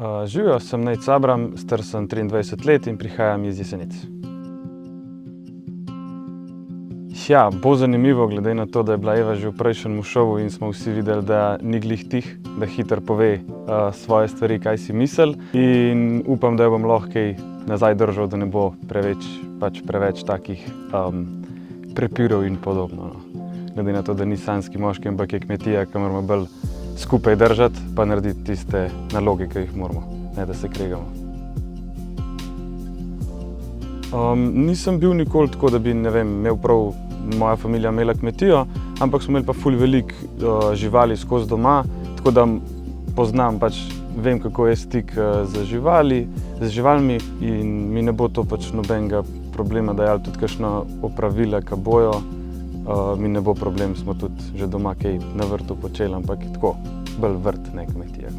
Živijo, sem Nejc Abram, star sem 23 let in prihajam iz Jesenic. Ja, bo zanimivo, glede na to, da je bila Eva že v prejšnjem šovu in smo vsi videli, da ni glih tih, da hitro pove svoje stvari, kaj si misli. In upam, da jo bom lahko kaj nazaj držal, da ne bo preveč takih prepirov in podobno. Glede na to, da ni sanjski moški, ampak je kmetija, ki moramo bolj skupaj držati, pa narediti tiste naloge, ki jih moramo, ne da se kregamo. Nisem bil nikoli tako, da bi, imel prav moja familija imela kmetijo, ampak smo imeli pa ful veliko živali skozi doma, tako da poznam, vem, kako je stik z živalmi in mi ne bo to nobenega problema dajalo tudi kakšna opravila, ki bojo. Mi ne bo problem, smo tudi že doma kaj na vrtu počeli, ampak tako, bolj vrt, ne kmetija.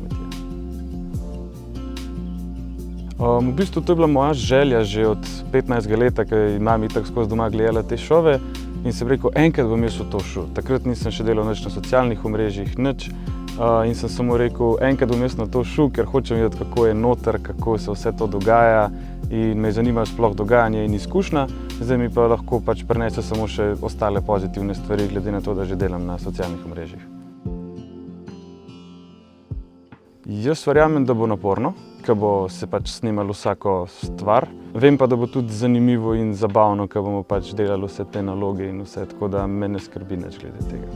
V bistvu to je bila moja želja že od 15 leta, ker je mama itak skozi doma gledala te šove in sem rekel, enkrat bom jaz v to šel. Takrat nisem še delal nič na socialnih omrežjih, nič. In sem samo rekel, enkrat bom jaz na to šel, ker hočem videti, kako je noter, kako se vse to dogaja in me zanimajo sploh dogajanje in izkušnja. Zdaj mi pa lahko prinese samo še ostale pozitivne stvari, glede na to, da že delam na socialnih omrežjih. Jaz verjamem, da bo naporno, ker bo se snimalo vsako stvar. Vem pa, da bo tudi zanimivo in zabavno, ker bomo delali vse te naloge in vse, tako da me ne skrbi nič glede tega.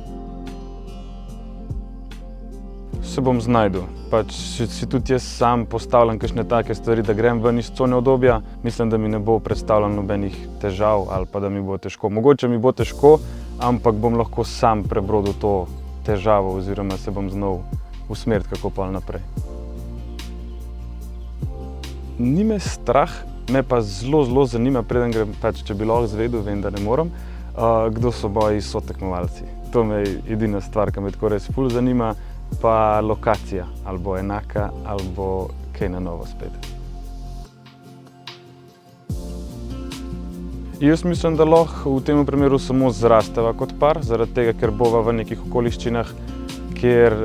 Se bom znašel. Si tudi jaz sam postavljam kakšne take stvari, da grem ven iz cone udobja. Mislim, da mi ne bo predstavljalo nobenih težav ali pa da mi bo težko. Mogoče mi bo težko, ampak bom lahko sam prebrodil to težavo oziroma se bom znal usmeriti, kako pa naprej. Ni me strah, me pa zelo zanima, preden grem, če bi lahko izvedel, vem, da ne morem, kdo so moji sotekmovalci. To me je edina stvar, ki me tako res ful zanima, pa lokacija, ali bo enaka, ali bo kaj na novo spet. Jaz mislim, da lahko v tem primeru samo zrasteva kot par, zaradi tega, ker bova v nekih okoliščinah, kjer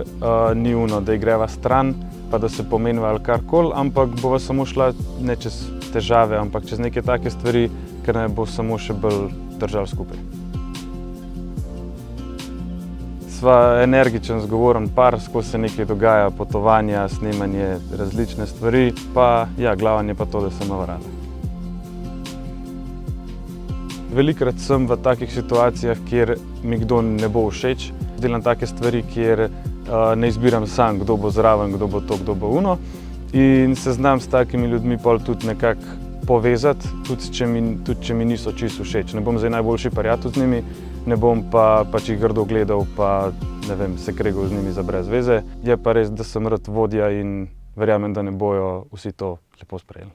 ni da greva stran, pa da se pomeniva ali karkoli, ampak bova samo šla ne čez težave, ampak čez neke take stvari, ker ne bo samo še bolj držali skupaj. Sva energičen, zgovoren par, skozi se nekaj dogaja, potovanja, snemanje, različne stvari, pa ja, glavno je pa to, da se imava rada. Velikokrat sem v takih situacijah, kjer mi kdo ne bo všeč. Delam take stvari, kjer ne izbiram sam, kdo bo zraven, kdo bo to, kdo bo ono. In se znam s takimi ljudmi pol tudi nekako povezati, tudi če mi niso čisto všeč. Ne bom zdaj najboljši prijatelj z njimi, ne bom pa jih grdo gledal, pa se kregal z njimi za brez veze. Je pa res, da sem rad vodja in verjamem, da ne bojo vsi to lepo sprejeli.